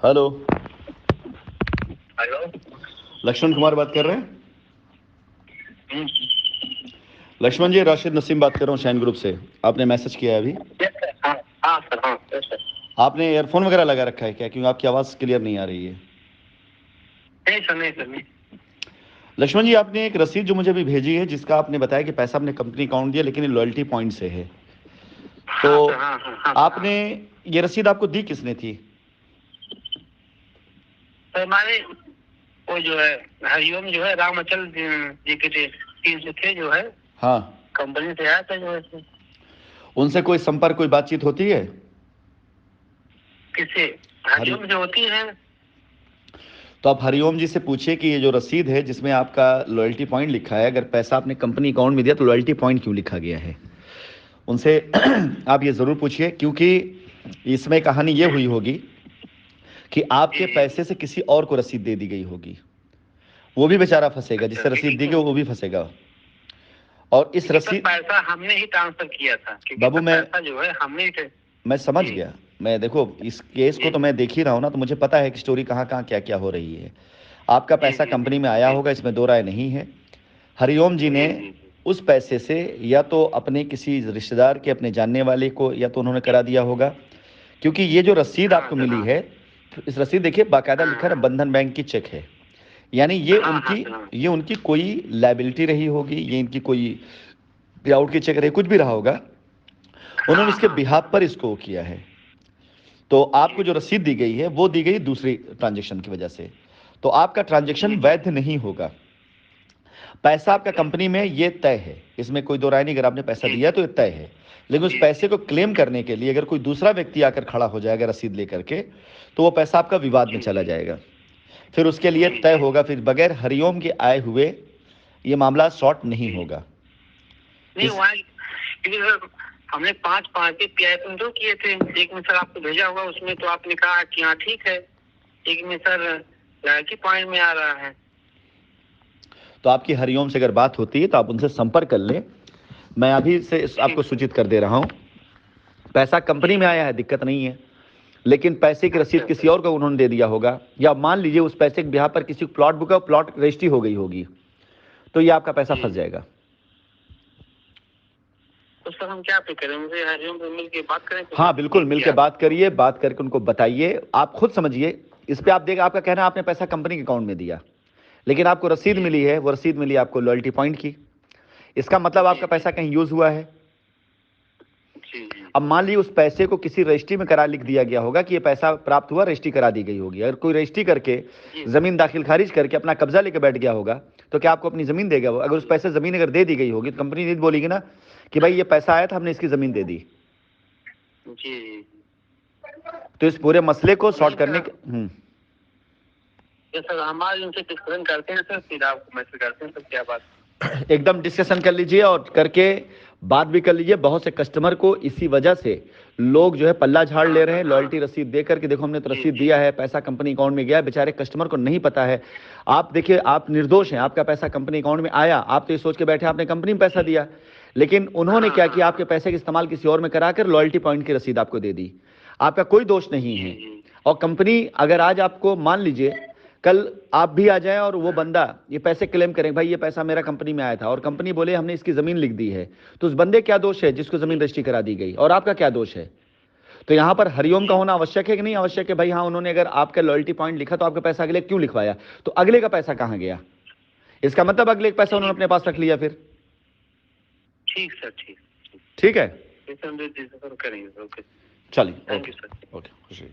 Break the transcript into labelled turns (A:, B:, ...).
A: Hello.
B: Hello.
A: Laxman Kumar बात कर रहे हैं?
B: हम्म।
A: लक्ष्मण जी, राशिद नसीम बात कर रहा हूँ शाइन ग्रुप से। आपने मैसेज किया है अभी।
B: Yes sir. हाँ हाँ सर। हाँ यस सर।
A: आपने ईयरफोन वगैरह लगा रखा है क्या? क्योंकि आपकी आवाज़ क्लियर नहीं आ रही है।
B: नहीं सर, नहीं सर, नहीं।
A: लक्ष्मण जी, आपने एक रसीद जो मुझे अभी भेजी है, जिसका आपने बताया कि पैसा अपने कंपनी अकाउंट दिया, लेकिन ये लॉयल्टी पॉइंट से है। तो
B: हाँ सर। हाँ हाँ हाँ सर। हाँ
A: आपने ये रसीद आपको दी किसने थी?
B: सर, हमारे वो जो है हरिओम जो है रामाचल जी के टीम से थे जो है,
A: हाँ।
B: कंपनी से आया था जो है सर।
A: उनसे कोई संपर्क, कोई बातचीत होती है?
B: किससे?
A: हरि
B: हरिओम से होती है।
A: तो आप हरिओम जी से पूछिए कि ये जो रसीद है जिसमें आपका लॉयल्टी पॉइंट लिखा है, अगर पैसा आपने कंपनी अकाउंट में दिया तो लॉयल्टी पॉइंट क्यों लिखा गया है, उनसे आप ये ज़रूर पूछिए। क्योंकि इसमें कहानी ये हुई होगी कि आपके
B: जी
A: पैसे से किसी और को रसीद दे दी गई होगी। वो भी बेचारा फंसेगा,
B: अच्छा,
A: जिससे रसीद दी गई
B: लेकिन
A: वो भी फंसेगा। और इस
B: लेकिन सर
A: रसीद
B: पैसा हमने ही ट्रांसफर किया था, क्योंकि
A: बाबू,
B: सर पैसा जो है हमने ही
A: मैं समझ
B: जी
A: गया। मैं देखो, इस केस को
B: जी
A: तो मैं देख ही रहा हूं ना, तो मुझे पता है कि स्टोरी कहाँ कहाँ क्या क्या हो रही है। आपका
B: जी
A: पैसा
B: जी जी
A: कंपनी में आया
B: जी
A: होगा, इसमें दो राय नहीं है। हरिओम जी ने
B: जी जी जी
A: उस पैसे से या तो अपने किसी रिश्तेदार के, अपने जानने वाले को, या तो उन्होंने करा दिया होगा। क्योंकि ये जो रसीद
B: हाँ
A: आपको
B: सर।
A: मिली
B: हाँ
A: है, इस रसीद देखिए बाकायदा
B: हाँ
A: लिखा है
B: हाँ
A: बंधन बैंक की चेक है। यानी
B: हाँ हाँ सर। हाँ
A: ये उनकी कोई लायबिलिटी रही होगी, ये इनकी कोई पे आउट की चेक रही, कुछ भी रहा होगा। उन्होंने
B: हाँ
A: इसके
B: हाँ सर।
A: बिहाफ पर इसको किया है। तो आपको
B: जी
A: जो रसीद दी गई है वो दी गई दूसरी ट्रांजैक्शन की वजह से। तो आपका ट्रांजैक्शन
B: जी जी।
A: वैध नहीं होगा। पैसा आपका
B: अच्छा।
A: कंपनी में ये तय है, इसमें कोई दो राय नहीं। अगर आपने पैसा
B: जी
A: दिया है तो ये तय है। लेकिन उस
B: जी
A: पैसे को क्लेम करने के लिए अगर कोई दूसरा व्यक्ति आकर खड़ा हो जाएगा रसीद लेकर के, तो वो पैसा आपका विवाद में
B: जी
A: चला
B: जी
A: जाएगा। फिर उसके लिए
B: जी
A: तय
B: जी।
A: होगा, फिर बगैर हरिओम के आए हुए ये मामला सॉर्ट नहीं
B: जी
A: होगा।
B: नहीं
A: इस
B: वहाँ, क्योंकि सर हमने पांच पांच के पीआई तो किए थे। एक में सर आपको भेजा होगा, उसमें तो आपने कहा कि हाँ ठीक है। एक में सर लड़की पॉइंट में आ रहा है।
A: तो आपकी हरिओम से अगर बात होती है तो आप उनसे संपर्क कर लें। मैं अभी से आपको
B: ठीक सर।
A: सूचित कर दे रहा हूं। पैसा कंपनी
B: जी
A: में आया है, दिक्कत नहीं है। लेकिन पैसे की
B: अच्छा
A: रसीद
B: अच्छा।
A: किसी और को उन्होंने दे दिया होगा, या मान लीजिए उस पैसे के बिहार पर किसी को प्लॉट बुक है, प्लॉट रजिस्ट्री हो गई होगी, तो ये आपका पैसा
B: जी
A: फंस
B: जी।
A: जाएगा।
B: तो सर हम क्या पे करें? मुझे हरिओम से मिल के बात करें
A: हाँ बिल्कुल,
B: कि
A: मिलकर
B: क्या?
A: बात करिए, बात करके उनको बताइए। आप खुद समझिए इस पे। आप देखिए, आपका कहना आपने पैसा कंपनी के अकाउंट में दिया, लेकिन आपको रसीद
B: जी
A: मिली
B: जी
A: है, वो रसीद मिली आपको लॉयल्टी पॉइंट की। इसका मतलब
B: जी
A: आपका
B: जी
A: पैसा कहीं यूज हुआ है।
B: जी जी
A: अब मान लीजिए उस पैसे को किसी रजिस्ट्री में करा लिख दिया गया होगा कि ये पैसा प्राप्त हुआ, रजिस्ट्री करा दी गई होगी। अगर कोई रजिस्ट्री करके
B: जी
A: जमीन दाखिल खारिज करके अपना कब्जा लेके बैठ गया होगा, तो क्या आपको अपनी जमीन देगा वो? अगर उस
B: जी
A: पैसे जमीन अगर दे दी गई होगी, तो कंपनी नहीं बोलेगी ना कि भाई ये पैसा आया था, हमने इसकी जमीन दे दी।
B: जी जी।
A: तो इस पूरे मसले को
B: नहीं
A: सॉर्ट करने
B: सर,
A: के
B: ये सर हमारे उनसे डिस्कशन करते हैं सर, फिर आपको मैसेज करते हैं सर क्या बात।
A: एकदम डिस्कशन कर लीजिए, और करके बात भी कर लीजिए। बहुत से कस्टमर को इसी वजह से लोग जो है पल्ला झाड़
B: हाँ
A: ले रहे
B: सर।
A: हैं,
B: हाँ
A: लॉयल्टी रसीद दे करके। देखो हमने तो
B: जी
A: रसीद
B: जी
A: दिया है, पैसा कंपनी अकाउंट में गया है, बेचारे कस्टमर को नहीं पता है। आप देखिए, आप निर्दोष हैं,
B: जी
A: आपका पैसा कंपनी अकाउंट में आया, आप तो ये सोच के बैठे आपने कंपनी में पैसा दिया। लेकिन उन्होंने
B: हाँ
A: क्या
B: हाँ
A: किया, आपके
B: हाँ।
A: पैसे का इस्तेमाल किसी और में कराकर लॉयल्टी पॉइंट की रसीद आपको दे दी। आपका कोई दोष नहीं
B: जी
A: है।
B: जी
A: और कंपनी अगर आज आपको, मान लीजिए कल आप भी आ जाए और वो बंदा ये पैसे क्लेम करें, भाई ये पैसा मेरा कंपनी में आया था, और कंपनी बोले हमने इसकी जमीन लिख दी है, तो उस बंदे क्या दोष है जिसको जमीन
B: जी
A: रजिस्ट्री करा दी गई, और आपका क्या दोष है? तो यहां पर हरिओम का
B: जी
A: होना आवश्यक है कि नहीं आवश्यक है? भाई हाँ, उन्होंने अगर आपका लॉयल्टी पॉइंट लिखा तो आपका पैसा अगले क्यों लिखवाया? तो अगले का पैसा कहां गया? इसका मतलब अगले का पैसा उन्होंने
B: ठीक
A: अपने पास रख लिया फिर।
B: ठीक सर। ठीक ठीक।
A: ठीक है,
B: ये सर हम डिस्कशन करेंगे सर। ओके।
A: चलिए,
B: thank
A: okay.
B: You sir.
A: Okay, खुशी।